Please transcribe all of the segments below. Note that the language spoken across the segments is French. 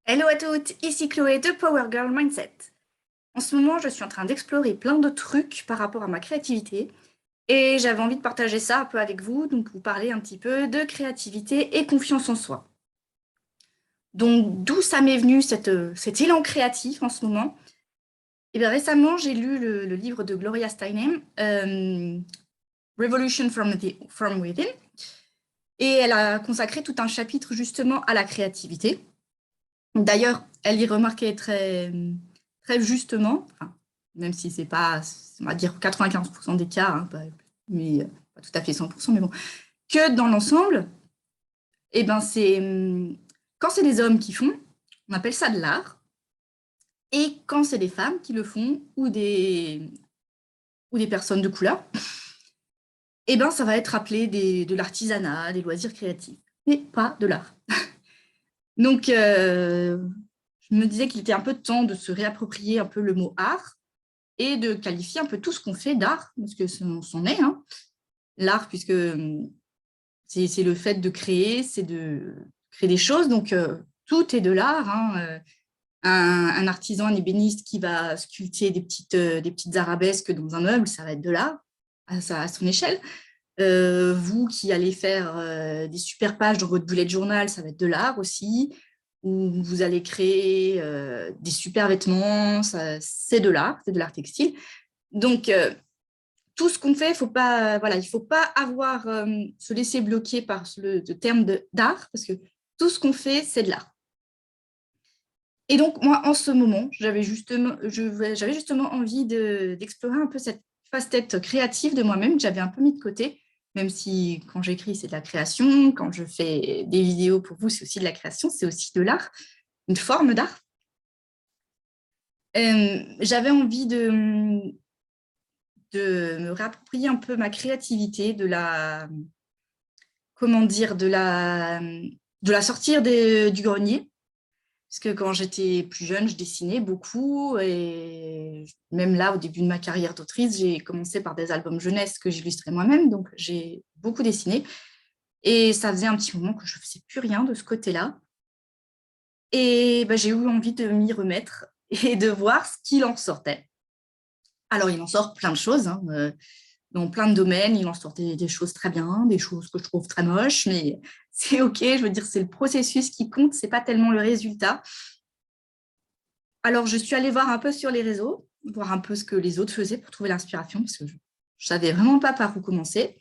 Hello à toutes, ici Chloé de Power Girl Mindset. En ce moment, je suis en train d'explorer plein de trucs par rapport à ma créativité et j'avais envie de partager ça un peu avec vous, donc vous parler un petit peu de créativité et confiance en soi. Donc, d'où ça m'est venu cet élan créatif en ce moment? Et bien récemment, j'ai lu le livre de Gloria Steinem, Revolution from Within, et elle a consacré tout un chapitre justement à la créativité. D'ailleurs, elle y remarquait très justement, enfin, même si c'est pas, on va dire 95% des cas, hein, mais pas tout à fait 100%, mais bon, que dans l'ensemble, eh ben quand c'est des hommes qui font, on appelle ça de l'art, et quand c'est des femmes qui le font ou des personnes de couleur, eh ben ça va être appelé de l'artisanat, des loisirs créatifs, mais pas de l'art. Donc, je me disais qu'il était un peu temps de se réapproprier un peu le mot art et de qualifier un peu tout ce qu'on fait d'art, parce que c'en est, hein. L'art, puisque c'est le fait de créer, c'est de créer des choses, donc tout est de l'art, hein. Un artisan, un ébéniste qui va sculpter des petites arabesques dans un meuble, ça va être de l'art à son échelle. Vous qui allez faire des super pages dans votre bullet journal, ça va être de l'art aussi. Ou vous allez créer des super vêtements, c'est de l'art textile. Donc, tout ce qu'on fait, faut pas, voilà, il ne faut pas se laisser bloquer par le terme d'art, parce que tout ce qu'on fait, c'est de l'art. Et donc, moi, en ce moment, j'avais justement envie d'explorer un peu cette facette créative de moi-même que j'avais un peu mis de côté, même si quand j'écris, c'est de la création, quand je fais des vidéos pour vous, c'est aussi de la création, c'est aussi de l'art, une forme d'art. J'avais envie de me réapproprier un peu ma créativité, comment dire, de la sortir du grenier. Parce que quand j'étais plus jeune, je dessinais beaucoup et même là, au début de ma carrière d'autrice, j'ai commencé par des albums jeunesse que j'illustrais moi-même, donc j'ai beaucoup dessiné. Et ça faisait un petit moment que je ne faisais plus rien de ce côté-là. Et ben, j'ai eu envie de m'y remettre et de voir ce qu'il en sortait. Alors, il en sort plein de choses, hein, dans plein de domaines. Il en sort des choses très bien, des choses que je trouve très moches, mais c'est OK. Je veux dire, c'est le processus qui compte, c'est pas tellement le résultat. Alors, je suis allée voir un peu sur les réseaux, voir un peu ce que les autres faisaient pour trouver l'inspiration, parce que je ne savais vraiment pas par où commencer.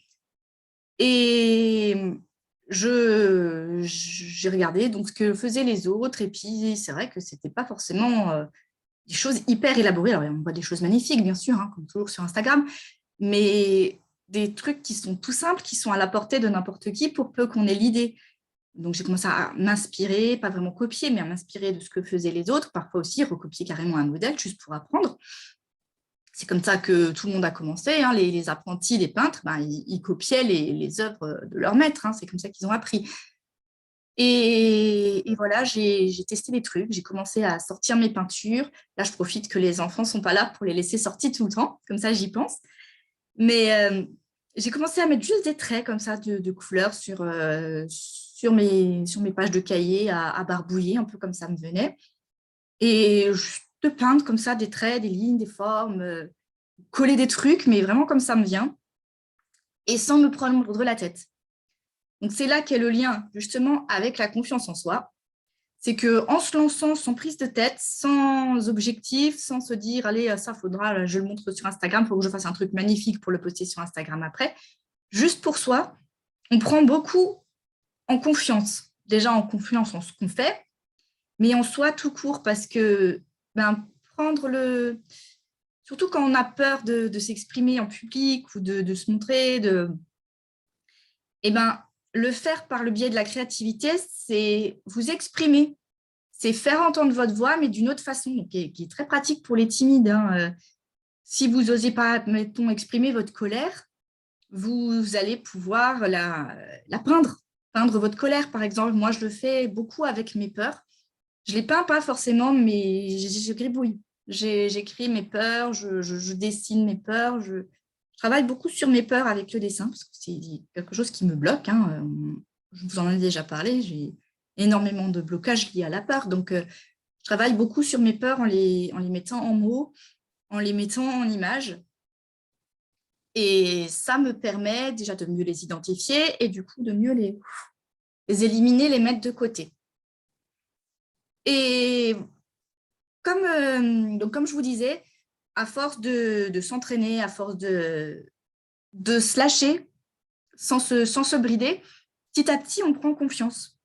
Et j'ai regardé donc ce que faisaient les autres, et puis c'est vrai que ce n'était pas forcément des choses hyper élaborées. Alors, on voit des choses magnifiques, bien sûr, hein, comme toujours sur Instagram, mais des trucs qui sont tout simples, qui sont à la portée de n'importe qui pour peu qu'on ait l'idée. Donc, j'ai commencé à m'inspirer, pas vraiment copier, mais à m'inspirer de ce que faisaient les autres, parfois aussi recopier carrément un modèle juste pour apprendre. C'est comme ça que tout le monde a commencé, hein. Les apprentis, les peintres, ben, ils copiaient les œuvres de leurs maîtres, hein. C'est comme ça qu'ils ont appris. Et voilà, j'ai testé des trucs, j'ai commencé à sortir mes peintures. Là, je profite que les enfants ne sont pas là pour les laisser sortir tout le temps, comme ça j'y pense. Mais j'ai commencé à mettre juste des traits comme ça de couleurs sur mes pages de cahier à barbouiller, un peu comme ça me venait. Et juste de peindre comme ça des traits, des lignes, des formes, coller des trucs, mais vraiment comme ça me vient, et sans me prendre la tête. Donc c'est là qu'est le lien justement avec la confiance en soi. C'est qu'en se lançant sans prise de tête, sans objectif, sans se dire, allez, ça faudra, je le montre sur Instagram, il faut que je fasse un truc magnifique pour le poster sur Instagram après, juste pour soi, on prend beaucoup en confiance. Déjà en confiance en ce qu'on fait, mais en soi tout court, parce que ben, prendre le... Surtout quand on a peur de s'exprimer en public ou de se montrer, eh ben, le faire par le biais de la créativité, c'est vous exprimer, c'est faire entendre votre voix, mais d'une autre façon, donc, qui est très pratique pour les timides, hein. Si vous n'osez pas, mettons, exprimer votre colère, vous allez pouvoir la peindre votre colère, par exemple. Moi, je le fais beaucoup avec mes peurs. Je ne les peins pas forcément, mais je gribouille. J'écris mes peurs, je dessine mes peurs, je travaille beaucoup sur mes peurs avec le dessin, parce que c'est quelque chose qui me bloque, hein. Je vous en ai déjà parlé, énormément de blocages liés à la peur. Donc, je travaille beaucoup sur mes peurs en les mettant en mots, en les mettant en images. Et ça me permet déjà de mieux les identifier et du coup de mieux les éliminer, les mettre de côté. Et comme je vous disais, à force de s'entraîner, à force de se lâcher sans se brider, petit à petit, on prend confiance.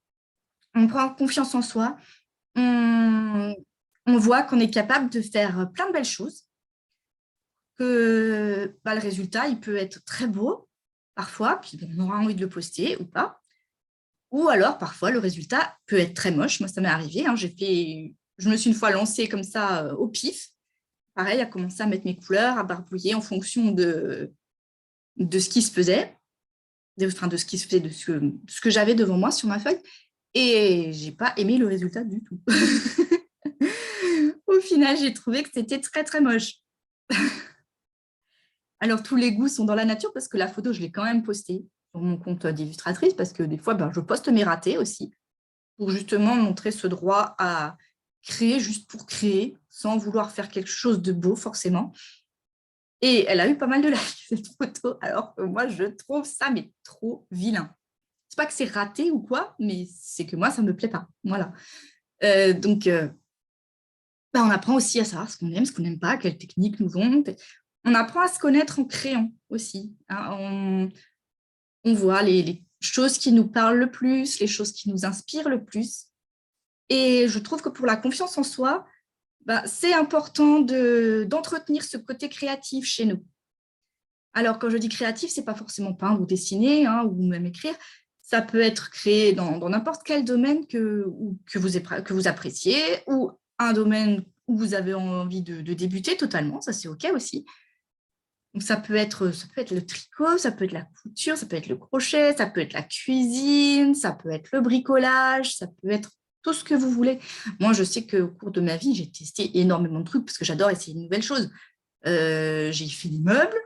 On prend confiance en soi. On voit qu'on est capable de faire plein de belles choses, que le résultat, il peut être très beau parfois, puis on aura envie de le poster ou pas. Ou alors, parfois, le résultat peut être très moche. Moi, ça m'est arrivé. Hein. Je me suis une fois lancée comme ça au pif. Pareil, à commencer à mettre mes couleurs, à barbouiller en fonction de ce qui se faisait, de ce qui se faisait, de ce que j'avais devant moi sur ma feuille. Et je n'ai pas aimé le résultat du tout. Au final, j'ai trouvé que c'était très, très moche. Alors, tous les goûts sont dans la nature parce que la photo, je l'ai quand même postée sur mon compte d'illustratrice parce que des fois, je poste mes ratés aussi pour justement montrer ce droit à créer juste pour créer sans vouloir faire quelque chose de beau forcément. Et elle a eu pas mal de likes, cette photo, alors que moi, je trouve ça mais trop vilain. C'est pas que c'est raté ou quoi, mais c'est que moi, ça me plaît pas. Voilà. Donc, on apprend aussi à savoir ce qu'on aime, ce qu'on n'aime pas, quelles techniques nous vont. On apprend à se connaître en créant aussi. Hein. On voit les choses qui nous parlent le plus, les choses qui nous inspirent le plus. Et je trouve que pour la confiance en soi, c'est important d'entretenir ce côté créatif chez nous. Alors, quand je dis créatif, ce n'est pas forcément peindre ou dessiner ou même écrire. Ça peut être créé dans n'importe quel domaine que vous appréciez ou un domaine où vous avez envie de débuter totalement. Ça, c'est OK aussi. Donc, ça peut être le tricot, ça peut être la couture, ça peut être le crochet, ça peut être la cuisine, ça peut être le bricolage, ça peut être tout ce que vous voulez. Moi, je sais qu'au cours de ma vie, j'ai testé énormément de trucs parce que j'adore essayer de nouvelles choses. J'ai fait des meubles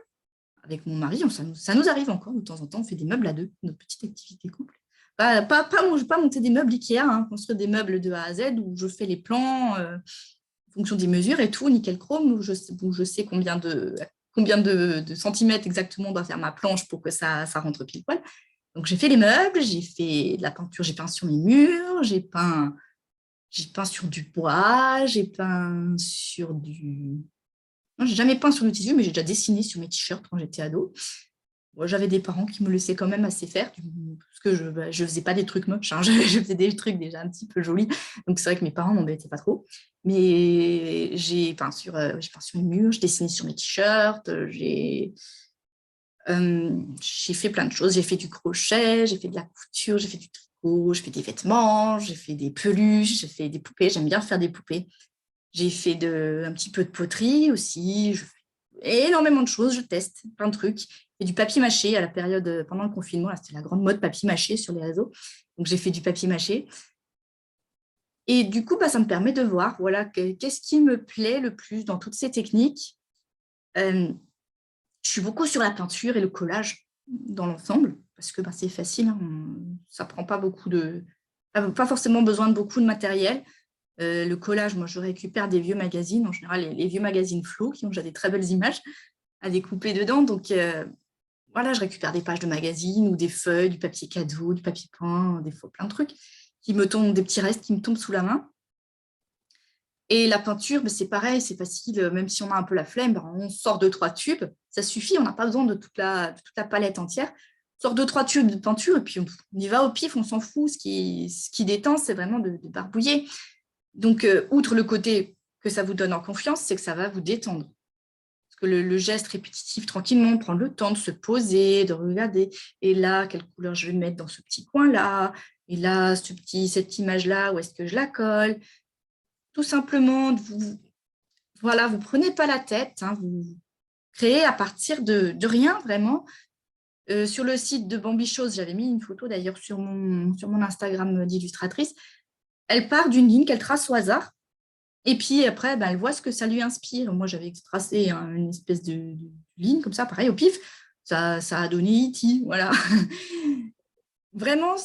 avec mon mari. Ça nous arrive encore de temps en temps. On fait des meubles à deux, notre petite activité couple. Pas monter des meubles Ikea, construire des meubles de A à Z où je fais les plans en fonction des mesures et tout, nickel chrome, où je sais combien de centimètres exactement doit faire ma planche pour que ça rentre pile poil. Donc, j'ai fait les meubles, j'ai fait de la peinture, j'ai peint sur mes murs, j'ai peint sur du bois, j'ai peint sur du... Non, j'ai jamais peint sur du tissu, mais j'ai déjà dessiné sur mes t-shirts quand j'étais ado. Bon, j'avais des parents qui me laissaient quand même assez faire, parce que je ne faisais pas des trucs moches, je faisais des trucs déjà un petit peu jolis. Donc, c'est vrai que mes parents m'embêtaient pas trop. Mais j'ai peint sur les murs, j'ai dessiné sur mes t-shirts, j'ai fait plein de choses. J'ai fait du crochet, j'ai fait de la couture, j'ai fait du tricot, j'ai fait des vêtements, j'ai fait des peluches, j'ai fait des poupées. J'aime bien faire des poupées. J'ai fait un petit peu de poterie aussi. Je fais énormément de choses. Je teste plein de trucs. Et du papier mâché à la période, pendant le confinement, c'était la grande mode papier mâché sur les réseaux. Donc, j'ai fait du papier mâché. Et du coup, ça me permet de voir voilà, qu'est-ce qui me plaît le plus dans toutes ces techniques. Je suis beaucoup sur la peinture et le collage dans l'ensemble, parce que c'est facile, ça prend pas pas forcément besoin de beaucoup de matériel. Le collage, moi, je récupère des vieux magazines, en général, les vieux magazines Flow, qui ont déjà des très belles images à découper dedans. Donc, voilà, je récupère des pages de magazines ou des feuilles, du papier cadeau, du papier peint, des fois plein de trucs, des petits restes qui me tombent sous la main. Et la peinture, c'est pareil, c'est facile, même si on a un peu la flemme, on sort 2-3 tubes, ça suffit, on n'a pas besoin de toute la palette entière. On sort 2-3 tubes de peinture et puis on y va au pif, on s'en fout. Ce qui détend, c'est vraiment de barbouiller. Donc, outre le côté que ça vous donne en confiance, c'est que ça va vous détendre. Parce que le geste répétitif, tranquillement, prendre le temps de se poser, de regarder. Et là, quelle couleur je vais mettre dans ce petit coin-là? Et là, cette image-là, où est-ce que je la colle? Tout simplement, vous prenez pas la tête, vous créez à partir de rien, vraiment. Sur le site de Bambi Chose, j'avais mis une photo d'ailleurs sur mon Instagram d'illustratrice. Elle part d'une ligne qu'elle trace au hasard. Et puis après, elle voit ce que ça lui inspire. Moi, j'avais tracé une espèce de ligne comme ça, pareil, au pif. Ça a donné E.T., voilà. Vraiment,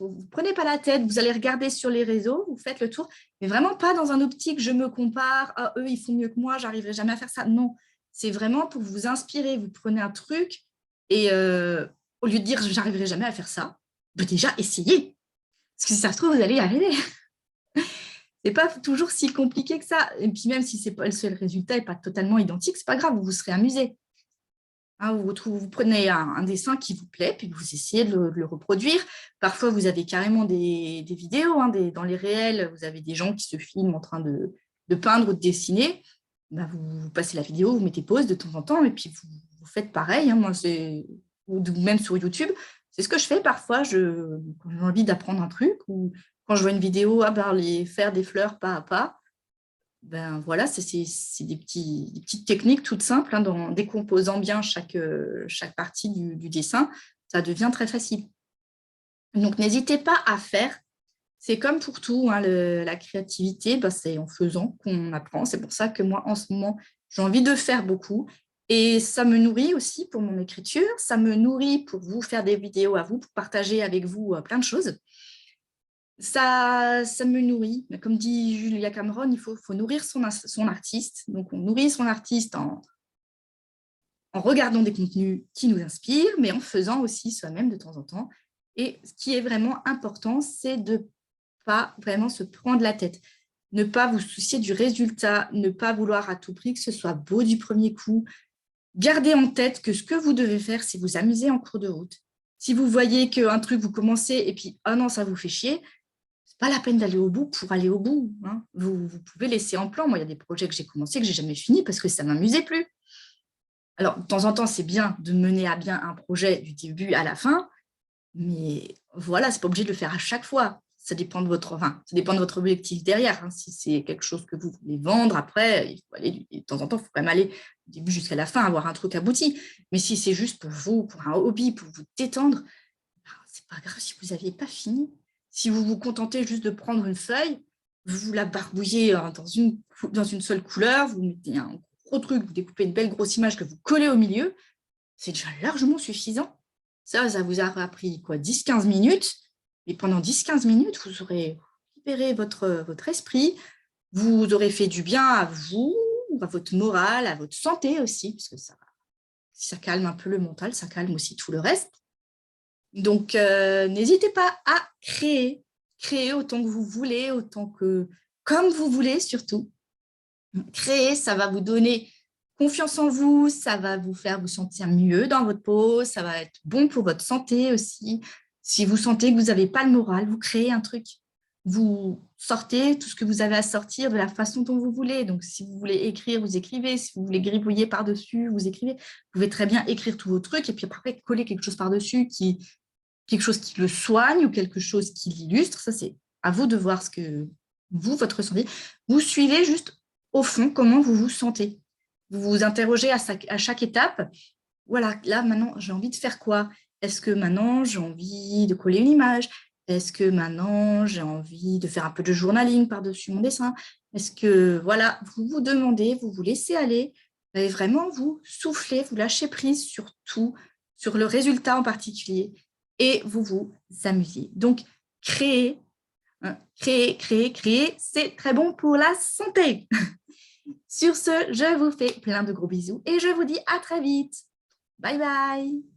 vous prenez pas la tête, vous allez regarder sur les réseaux, vous faites le tour, mais vraiment pas dans un optique, je me compare, ah, eux, ils font mieux que moi, j'arriverai jamais à faire ça. Non, c'est vraiment pour vous inspirer. Vous prenez un truc et au lieu de dire, j'arriverai jamais à faire ça, bah, déjà, essayez. Parce que si ça se trouve, vous allez y arriver. C'est pas toujours si compliqué que ça. Et puis même si le résultat n'est pas totalement identique, c'est pas grave, vous vous serez amusé. Hein, vous prenez un dessin qui vous plaît, puis vous essayez de le reproduire. Parfois, vous avez carrément des vidéos. Hein, dans les réels, vous avez des gens qui se filment en train de peindre ou de dessiner. Ben, vous passez la vidéo, vous mettez pause de temps en temps, et puis vous faites pareil. Hein, moi, ou même sur YouTube, c'est ce que je fais parfois quand j'ai envie d'apprendre un truc, ou quand je vois une vidéo, faire des fleurs pas à pas. Ben voilà, c'est des petites techniques toutes simples, hein, en décomposant bien chaque partie du dessin, ça devient très facile. Donc, n'hésitez pas à faire. C'est comme pour tout, hein, la créativité, ben, c'est en faisant qu'on apprend. C'est pour ça que moi, en ce moment, j'ai envie de faire beaucoup. Et ça me nourrit aussi pour mon écriture, ça me nourrit pour vous faire des vidéos à vous, pour partager avec vous plein de choses. Ça me nourrit. Comme dit Julia Cameron, il faut nourrir son artiste. Donc, on nourrit son artiste en regardant des contenus qui nous inspirent, mais en faisant aussi soi-même de temps en temps. Et ce qui est vraiment important, c'est de ne pas vraiment se prendre la tête. Ne pas vous soucier du résultat, ne pas vouloir à tout prix que ce soit beau du premier coup. Gardez en tête que ce que vous devez faire, c'est vous amuser en cours de route. Si vous voyez qu'un truc, vous commencez et puis, oh non, ça vous fait chier, c'est pas la peine d'aller au bout pour aller au bout. Hein. Vous pouvez laisser en plan. Moi, il y a des projets que j'ai commencé que j'ai jamais fini parce que ça m'amusait plus. Alors, de temps en temps, c'est bien de mener à bien un projet du début à la fin, mais voilà, c'est pas obligé de le faire à chaque fois. Ça dépend de votre objectif derrière. Hein. Si c'est quelque chose que vous voulez vendre, après, il faut aller de temps en temps, il faut quand même aller du début jusqu'à la fin, avoir un truc abouti. Mais si c'est juste pour vous, pour un hobby, pour vous détendre, c'est pas grave si vous n'aviez pas fini. Si vous vous contentez juste de prendre une feuille, vous la barbouillez dans une seule couleur, vous mettez un gros truc, vous découpez une belle grosse image que vous collez au milieu, c'est déjà largement suffisant. Ça vous aura pris 10-15 minutes, et pendant 10-15 minutes, vous aurez libéré votre esprit, vous aurez fait du bien à vous, à votre morale, à votre santé aussi, parce que ça calme un peu le mental, ça calme aussi tout le reste. Donc, n'hésitez pas à créer autant que vous voulez, comme vous voulez surtout. Créer, ça va vous donner confiance en vous, ça va vous faire vous sentir mieux dans votre peau, ça va être bon pour votre santé aussi. Si vous sentez que vous n'avez pas le moral, vous créez un truc. Vous sortez tout ce que vous avez à sortir de la façon dont vous voulez. Donc, si vous voulez écrire, vous écrivez. Si vous voulez gribouiller par-dessus, vous écrivez. Vous pouvez très bien écrire tous vos trucs et puis après coller quelque chose par-dessus quelque chose qui le soigne ou quelque chose qui l'illustre. Ça, c'est à vous de voir ce que votre ressenti. Vous suivez juste au fond comment vous vous sentez. Vous vous interrogez à chaque étape. Voilà, là, maintenant, j'ai envie de faire quoi? Est-ce que maintenant, j'ai envie de coller une image? Est-ce que maintenant, j'ai envie de faire un peu de journaling par-dessus mon dessin? Est-ce que, voilà, vous vous demandez, vous vous laissez aller, et vraiment, vous soufflez, vous lâchez prise sur tout, sur le résultat en particulier, et vous vous amusez. Donc, créer, c'est très bon pour la santé. Sur ce, je vous fais plein de gros bisous et je vous dis à très vite. Bye bye.